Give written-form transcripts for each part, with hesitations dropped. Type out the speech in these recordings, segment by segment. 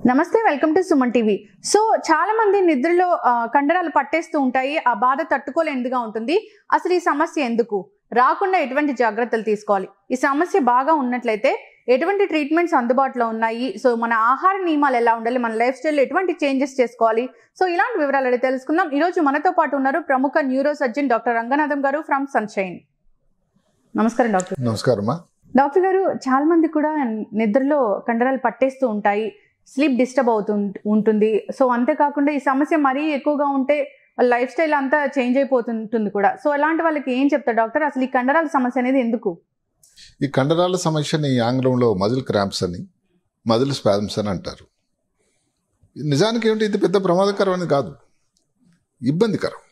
నమస్తే, welcome to Suman TV. So చాలా మంది నిద్రలో కండరాలు పట్టేస్తూ ఉంటాయి. ఆ బాధ తట్టుకోలేనిదిగా ఉంటుంది. అసలు ఈ సమస్య ఎందుకు రాకుండా ఎటువంటి జాగ్రత్తలు తీసుకోవాలి? ఈ సమస్య బాగా ఉన్నట్లయితే ఎటువంటి ట్రీట్మెంట్స్ అందుబాటులో ఉన్నాయి? సో మన ఆహార నియమాలు ఎలా ఉండాలి? మన లైఫ్ స్టైల్లో ఎటువంటి చేంజెస్ చేసుకోవాలి? సో ఇలాంటి వివరాలు అడిగి తెలుసుకుందాం. ఈరోజు మనతో పాటు ఉన్నారు ప్రముఖ న్యూరో సర్జన్ డాక్టర్ రంగనాథం గారు ఫ్రమ్ సన్షైన్. నమస్కారం డాక్టర్. నమస్కారం డాక్టర్ గారు. చాలా మంది కూడా నిద్రలో కండరాలు పట్టేస్తూ ఉంటాయి, స్లీప్ డిస్టర్బ్ ఉంటుంది. సో అంతేకాకుండా ఈ సమస్య మరీ ఎక్కువగా ఉంటే వాళ్ళ లైఫ్ స్టైల్ అంతా చేంజ్ అయిపోతుంటుంది కూడా. సో అలాంటి వాళ్ళకి ఏం చెప్తారు డాక్టర్? అసలు ఈ కండరాల సమస్య అనేది ఎందుకు? ఈ కండరాల సమస్యని ఆంగ్లంలో మజిల్ క్రాంప్స్ అని, మజిల్ స్పాజమ్స్ అని అంటారు. నిజానికి ఏమిటి, ఇది పెద్ద ప్రమాదకరం అని కాదు, ఇబ్బందికరం.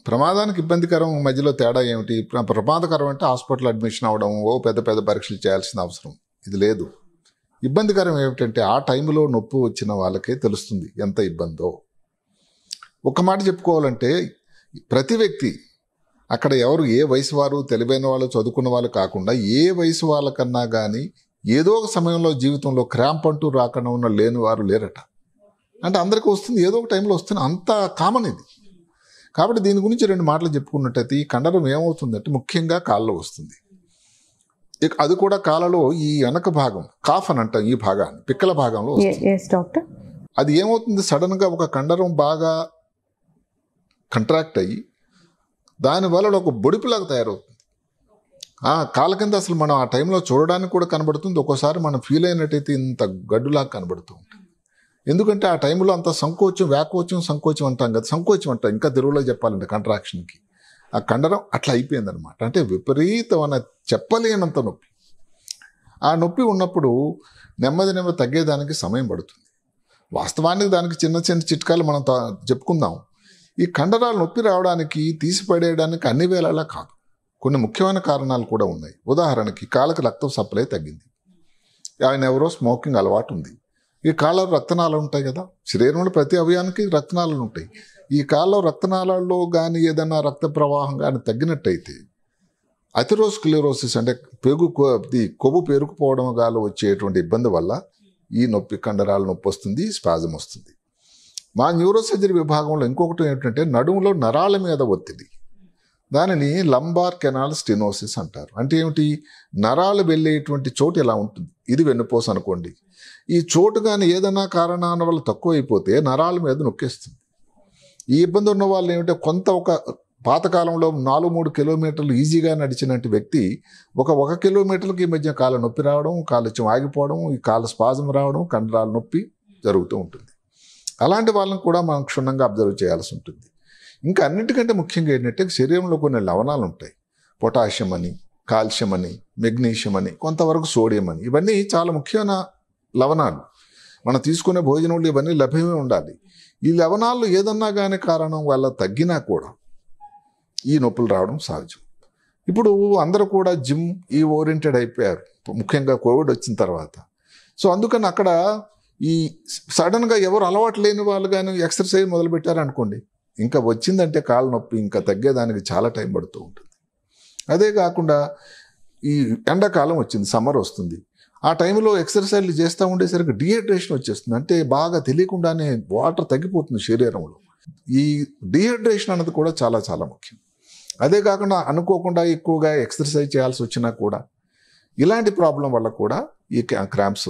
ప్రమాదానికి ఇబ్బందికరం మధ్యలో తేడా ఏమిటి? ప్రమాదకరం అంటే హాస్పిటల్ అడ్మిషన్ అవ్వడం, పెద్ద పెద్ద పరీక్షలు చేయాల్సిన అవసరం ఇది లేదు. ఇబ్బందికరం ఏమిటంటే ఆ టైంలో నొప్పి వచ్చిన వాళ్ళకే తెలుస్తుంది ఎంత ఇబ్బందో. ఒక మాట చెప్పుకోవాలంటే ప్రతి వ్యక్తి, అక్కడ ఎవరు ఏ వయసు వారు, తెలివైన వాళ్ళు, చదువుకున్న వాళ్ళు కాకుండా ఏ వయసు వాళ్ళకన్నా కానీ ఏదో ఒక సమయంలో జీవితంలో క్రాంప్ అంటూ రాకుండా ఉన్న లేని వారు లేరట. అంటే అందరికీ వస్తుంది, ఏదో ఒక టైంలో వస్తుంది, అంత కామన్ ఇది. కాబట్టి దీని గురించి రెండు మాటలు చెప్పుకున్నట్టయితే ఈ కండరం ఏమవుతుందంటే ముఖ్యంగా కాళ్ళలో వస్తుంది. అది కూడా కాళ్ళలో ఈ వెనక భాగం, కాఫ్ అని అంటాం, ఈ భాగాన్ని పిక్కల భాగంలో వస్తుంది. అది ఏమవుతుంది, సడన్గా ఒక కండరం బాగా కంట్రాక్ట్ అయ్యి దానివల్ల ఒక బొడిపిలాగా తయారవుతుంది. కాళ్ళ కింద అసలు మనం ఆ టైంలో చూడడానికి కూడా కనబడుతుంది. ఒక్కోసారి మనం ఫీల్ అయినట్టయితే ఇంత గడ్డులాగా కనబడుతూ ఉంటుంది. ఎందుకంటే ఆ టైంలో అంత సంకోచం, సంకోచం అంటాం కదా, సంకోచం అంటాం ఇంకా తెలుగులో చెప్పాలంటే కంట్రాక్షన్కి. ఆ కండరం అట్లా అయిపోయిందనమాట. అంటే విపరీతమైన చెప్పలేనంత నొప్పి. ఆ నొప్పి ఉన్నప్పుడు నెమ్మది తగ్గేదానికి సమయం పడుతుంది. వాస్తవానికి దానికి చిన్న చిన్న చిట్కాలు మనం చెప్పుకుందాం. ఈ కండరాలు నొప్పి రావడానికి, తీసిపడేయడానికి అన్ని వేళలా కాదు, కొన్ని ముఖ్యమైన కారణాలు కూడా ఉన్నాయి. ఉదాహరణకి కాళ్ళకి రక్తం సప్లై తగ్గింది. ఆయన ఎవరో స్మోకింగ్ అలవాటు ఉంది. ఈ కాళ్ళలో రక్తనాళాలు ఉంటాయి కదా, శరీరంలో ప్రతి అవయానికి రక్తనాళాలు ఉంటాయి. ఈ కాళ్ళలో రక్తనాళాల్లో కానీ ఏదైనా రక్త ప్రవాహం కానీ తగ్గినట్టయితే అథెరోస్క్లెరోసిస్ అంటే కొవ్వు పేరుకుపోవడం గాలో వచ్చేటువంటి ఇబ్బంది వల్ల ఈ నొప్పి, కండరాల నొప్పి వస్తుంది, స్పాజం వస్తుంది. మా న్యూరోసర్జరీ విభాగంలో ఇంకొకటి ఏంటంటే నడుములో నరాల మీద ఒత్తిడి, దానిని లంబార్ కెనాల్ స్టెనోసిస్ అంటారు. అంటే ఏమిటి, నరాలు వెళ్ళేటువంటి చోటు ఎలా ఉంటుంది, ఇది వెన్నుపూస అనుకోండి. ఈ చోటు కానీ ఏదైనా కారణాల వల్ల తక్కువైపోతే నరాల మీద నొక్కేస్తుంది. ఈ ఇబ్బంది ఉన్న వాళ్ళు ఏమిటంటే ఒక పాతకాలంలో 4-3 కిలోమీటర్లు ఈజీగా నడిచినట్టు వ్యక్తి 1 కిలోమీటర్కి ఈ మధ్య కాళ్ళ నొప్పి రావడం, కాళ్ళు ఆగిపోవడం, ఈ కాళ్ళ స్పాజం రావడం, కండరాల నొప్పి జరుగుతూ ఉంటుంది. అలాంటి వాళ్ళని కూడా మనం క్షుణ్ణంగా అబ్జర్వ్ చేయాల్సి ఉంటుంది. ఇంకా అన్నిటికంటే ముఖ్యంగా ఏంటంటే శరీరంలో కొన్ని లవణాలు ఉంటాయి. పొటాషియం అని, కాల్షియం అని, మెగ్నీషియం అని, కొంతవరకు సోడియం అని. ఇవన్నీ చాలా ముఖ్యమైన లవణాలు. మనం తీసుకునే భోజనంలో ఇవన్నీ లభ్యమే ఉండాలి. ఈ లవణాలు ఏదన్నా కానీ కారణం వల్ల తగ్గినా కూడా ఈ నొప్పులు రావడం సహజం. ఇప్పుడు అందరూ కూడా జిమ్ ఓరియంటెడ్ అయిపోయారు, ముఖ్యంగా కోవిడ్ వచ్చిన తర్వాత. సో అందుకని అక్కడ ఈ సడన్గా ఎవరు అలవాటు లేని వాళ్ళు కానీ ఎక్సర్సైజ్ మొదలుపెట్టారు అనుకోండి, ఇంకా వచ్చిందంటే కాళ్ళ నొప్పి ఇంకా తగ్గేదానికి చాలా టైం పడుతూ ఉంటుంది. అదే కాకుండా ఈ ఎండాకాలం వచ్చింది, సమ్మర్ వస్తుంది. ఆ టైంలో ఎక్సర్సైజ్లు చేస్తూ ఉండేసరికి డిహైడ్రేషన్ వచ్చేస్తుంది. అంటే బాగా తెలియకుండానే వాటర్ తగ్గిపోతుంది శరీరంలో. ఈ డిహైడ్రేషన్ అన్నది కూడా చాలా చాలా ముఖ్యం. అదే కాకుండా అనుకోకుండా ఎక్కువగా ఎక్సర్సైజ్ చేయాల్సి వచ్చినా కూడా ఇలాంటి ప్రాబ్లం వల్ల కూడా ఈ క్రాంప్స్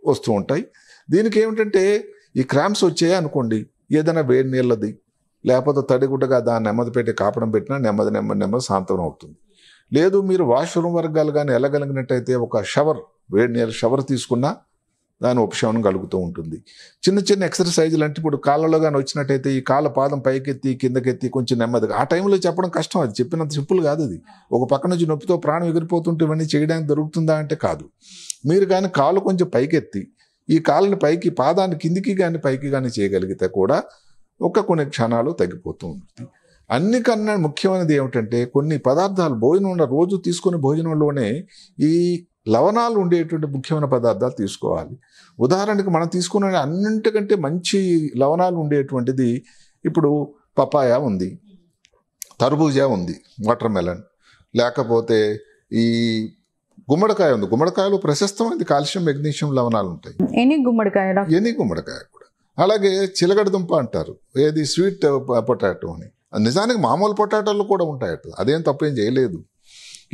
వస్తూ ఉంటాయి. దీనికి ఏమిటంటే ఈ క్రాంప్స్ వచ్చాయి అనుకోండి, ఏదైనా వేడి నీళ్ళది లేకపోతే తడిగుడ్డగా దాన్ని నెమ్మది పెట్టి కాపడం పెట్టినా నెమ్మది శాంతం అవుతుంది. లేదు మీరు వాష్రూమ్ వర్గాలు కానీ వెళ్ళగలిగినట్టయితే ఒక వేడి నీళ్ళ షవర్ తీసుకున్నా దాని ఉపశమనం కలుగుతూ ఉంటుంది. చిన్న చిన్న ఎక్సర్సైజులు అంటే ఇప్పుడు కాళ్ళలో కానీ వచ్చినట్టయితే ఈ కాళ్ళ పాదం పైకెత్తి కిందకెత్తి కొంచెం నెమ్మదిగా, ఆ టైంలో చెప్పడం కష్టం, అది చెప్పినంత సింపుల్ కాదు. అది ఒక పక్క నుంచి నొప్పితో ప్రాణం ఎగిరిపోతుంటే ఇవన్నీ చేయడానికి దొరుకుతుందా అంటే కాదు. మీరు కానీ కాళ్ళు కొంచెం పైకెత్తి ఈ కాళ్ళని పైకి, పాదాన్ని కిందికి కానీ పైకి కానీ చేయగలిగితే కూడా కొన్ని క్షణాలు తగ్గిపోతూ ఉంటుంది. అన్నికన్నా ముఖ్యమైనది ఏమిటంటే కొన్ని పదార్థాలు భోజనంలో రోజు తీసుకునే భోజనంలోనే ఈ లవణాలు ఉండేటువంటి ముఖ్యమైన పదార్థాలు తీసుకోవాలి. ఉదాహరణకి మనం తీసుకునే అన్నింటికంటే మంచి లవణాలు ఉండేటువంటిది ఇప్పుడు పపాయ ఉంది, తర్బూజా ఉంది, వాటర్ మెలన్, లేకపోతే ఈ గుమ్మడికాయ ఉంది. గుమ్మడికాయలో ప్రశస్తమైనది కాల్షియం, మెగ్నీషియం లవణాలు ఉంటాయి. ఎనీ గుమ్మడికాయ కూడా అలాగే చిలకడ దుంప అంటారు, ఏది స్వీట్ పొటాటో అని. నిజానికి మామూలు పొటాటోలు కూడా ఉంటాయట, అదేం తప్పేం చేయలేదు.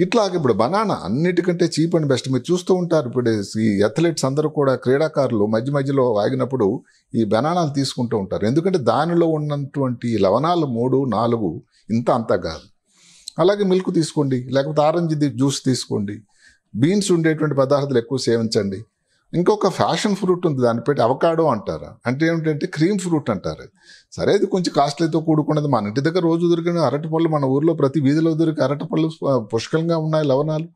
ఇట్లాగ ఇప్పుడు బనానా అన్నిటికంటే చీప్ అండ్ బెస్ట్. మీరు చూస్తూ ఉంటారు ఇప్పుడు ఈ అథ్లెట్స్ అందరూ కూడా, క్రీడాకారులు మధ్య మధ్యలో ఆగినప్పుడు ఈ బనానాలు తీసుకుంటూ ఉంటారు. ఎందుకంటే దానిలో ఉన్నటువంటి లవణాలు 3, 4 ఇంత అంతా కాదు. అలాగే మిల్క్ తీసుకోండి, లేకపోతే ఆరెంజ్ జ్యూస్ తీసుకోండి, బీన్స్ ఉండేటువంటి పదార్థాలు ఎక్కువ సేవించండి. ఇంకొక ఫ్యాషన్ ఫ్రూట్ ఉంది, దాన్ని పెట్టి అవకాడో అంటారు. అంటే ఏమిటంటే క్రీమ్ ఫ్రూట్ అంటారు. సరే, ఇది కొంచెం కాస్ట్లీతో కూడుకున్నది. మన ఇంటి దగ్గర రోజు దొరికిన అరటిపళ్ళు, మన ఊర్లో ప్రతి వీధిలో దొరికే అరటిపళ్ళు పుష్కలంగా ఉన్నాయి లవణాలు.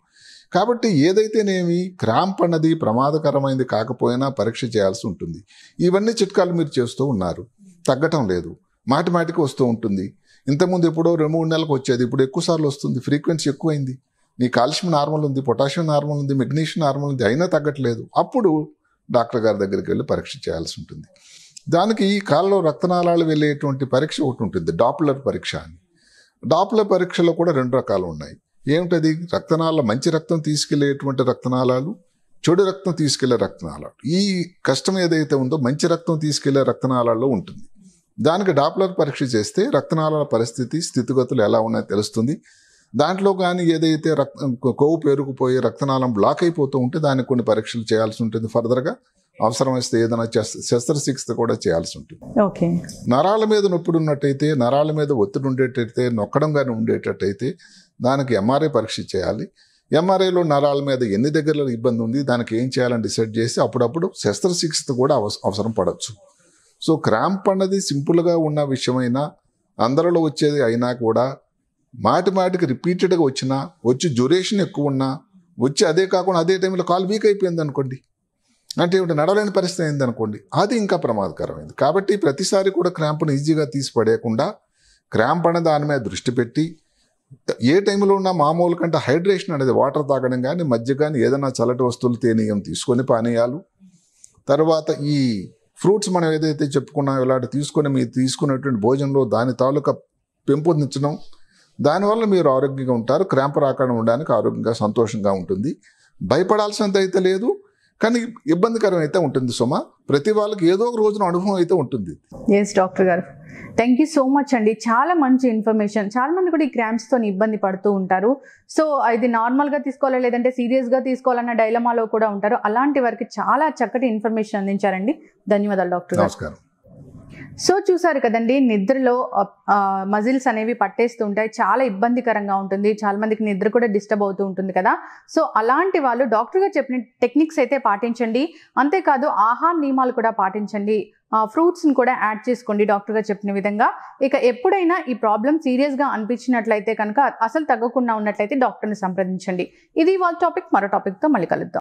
కాబట్టి ఏదైతేనేమి క్రాంప్ అన్నది ప్రమాదకరమైనది కాకపోయినా పరీక్ష చేయాల్సి ఉంటుంది. ఇవన్నీ చిట్కాలు మీరు చేస్తూ ఉన్నారు, తగ్గటం లేదు, మాటిమాటికి వస్తూ ఉంటుంది. ఇంతకుముందు ఎప్పుడో 2-3 నెలలకు వచ్చేది, ఇప్పుడు ఎక్కువ సార్లు వస్తుంది, ఫ్రీక్వెన్సీ ఎక్కువైంది. నీ కాల్షియం నార్మల్ ఉంది, పొటాషియం నార్మల్ ఉంది, మెగ్నీషియం నార్మల్ ఉంది, అయినా తగ్గట్లేదు. అప్పుడు డాక్టర్ గారి దగ్గరికి వెళ్ళి పరీక్ష చేయాల్సి ఉంటుంది. దానికి ఈ కాళ్ళలో రక్తనాళాలు వెళ్ళేటువంటి పరీక్ష ఒకటి ఉంటుంది, డాప్లర్ పరీక్ష అని. డాప్లర్ పరీక్షలో కూడా 2 రకాలు ఉన్నాయి. ఏమిటది? రక్తనాళాలు, మంచి రక్తం తీసుకెళ్లేటువంటి రక్తనాళాలు, చెడు రక్తం తీసుకెళ్లే రక్తనాళాలు. ఈ కష్టం ఏదైతే ఉందో మంచి రక్తం తీసుకెళ్లే రక్తనాళాల్లో ఉంటుంది. దానికి డాప్లర్ పరీక్ష చేస్తే రక్తనాళాల పరిస్థితి, స్థితిగతులు ఎలా ఉన్నాయో తెలుస్తుంది. దాంట్లో కానీ ఏదైతే కొవ్వు పేరుకుపోయి రక్తనాళం బ్లాక్ అయిపోతూ ఉంటే దానికి కొన్ని పరీక్షలు చేయాల్సి ఉంటుంది. ఫర్దర్గా అవసరమైతే ఏదైనా శస్త్రచికిత్స కూడా చేయాల్సి ఉంటుంది. ఓకే. నరాల మీద నొప్పి ఉన్నట్టయితే, నరాల మీద ఒత్తిడి ఉండేటట్టయితే, నొక్కడం కానీ ఉండేటట్టయితే దానికి ఎంఆర్ఐ పరీక్ష చేయాలి. ఎంఆర్ఐలో నరాల మీద ఎన్ని దగ్గరలో ఇబ్బంది ఉంది, దానికి ఏం చేయాలని డిసైడ్ చేసి అప్పుడప్పుడు శస్త్రచికిత్స కూడా అవసరం పడవచ్చు. సో క్రాంప్ అన్నది సింపుల్గా ఉన్న విషయమైనా, అందరిలో వచ్చేది అయినా కూడా మాటికి రిపీటెడ్గా వచ్చి డ్యూరేషన్ ఎక్కువ ఉన్నా, వచ్చి అదే కాకుండా అదే టైంలో కాలు వీక్ అయిపోయింది అనుకోండి, అంటే ఏమిటి నడవలేని పరిస్థితి అయింది అనుకోండి, అది ఇంకా ప్రమాదకరమైంది. కాబట్టి ప్రతిసారి కూడా క్రాంప్ను ఈజీగా తీసి పడేయకుండా క్రాంప్ అనే దాని మీద దృష్టి పెట్టి, ఏ టైంలో ఉన్నా మామూలు కంటే హైడ్రేషన్ అనేది వాటర్ తాగడం కానీ, మజ్జిగ కానీ, ఏదైనా చల్లటి వస్తువులు తేనీయం తీసుకొని పానీయాలు, తర్వాత ఈ ఫ్రూట్స్ మనం ఏదైతే చెప్పుకున్నామో ఇలాంటి తీసుకొని మీరు తీసుకునేటువంటి భోజనంలో దాని తాలూకా పెంపొందించడం, దానివల్ల మీరు ఆరోగ్యంగా ఉంటారు. క్రాంప్ రాకుండా ఉండడానికి ఆరోగ్యంగా సంతోషంగా ఉంటుంది. భయపడాల్సినంత అయితే లేదు, కానీ ఇబ్బందికరం అయితే ఉంటుంది సుమా. ప్రతి వాళ్ళకి ఏదో ఒక రోజున అనుభవం అయితే ఉంటుంది. ఎస్ డాక్టర్ గారు, థ్యాంక్ యూ సో మచ్ అండి. చాలా మంచి ఇన్ఫర్మేషన్. చాలా మంది కూడా ఈ క్రాంప్స్తో ఇబ్బంది పడుతూ ఉంటారు. సో ఇది నార్మల్గా తీసుకోవాలా లేదంటే సీరియస్గా తీసుకోవాలన్న డైలమాలో కూడా ఉంటారు. అలాంటి వారికి చాలా చక్కటి ఇన్ఫర్మేషన్ అందించారండి. ధన్యవాదాలు డాక్టర్ గారు. నమస్కారం. సో చూసారు కదండి, నిద్రలో మజిల్స్ అనేవి పట్టేస్తూ ఉంటాయి, చాలా ఇబ్బందికరంగా ఉంటుంది, చాలా మందికి నిద్ర కూడా డిస్టర్బ్ అవుతూ ఉంటుంది కదా. సో అలాంటి వాళ్ళు డాక్టర్ గారు చెప్పిన టెక్నిక్స్ అయితే పాటించండి. అంతేకాదు ఆహార నియమాలు కూడా పాటించండి. ఫ్రూట్స్ని కూడా యాడ్ చేసుకోండి డాక్టర్ గారు చెప్పిన విధంగా. ఇక ఎప్పుడైనా ఈ ప్రాబ్లం సీరియస్గా అనిపించినట్లయితే కనుక, అసలు తగ్గకుండా ఉన్నట్లయితే డాక్టర్ని సంప్రదించండి. ఇది వాళ్ళ టాపిక్. మరో టాపిక్తో మళ్ళీ కలుద్దాం.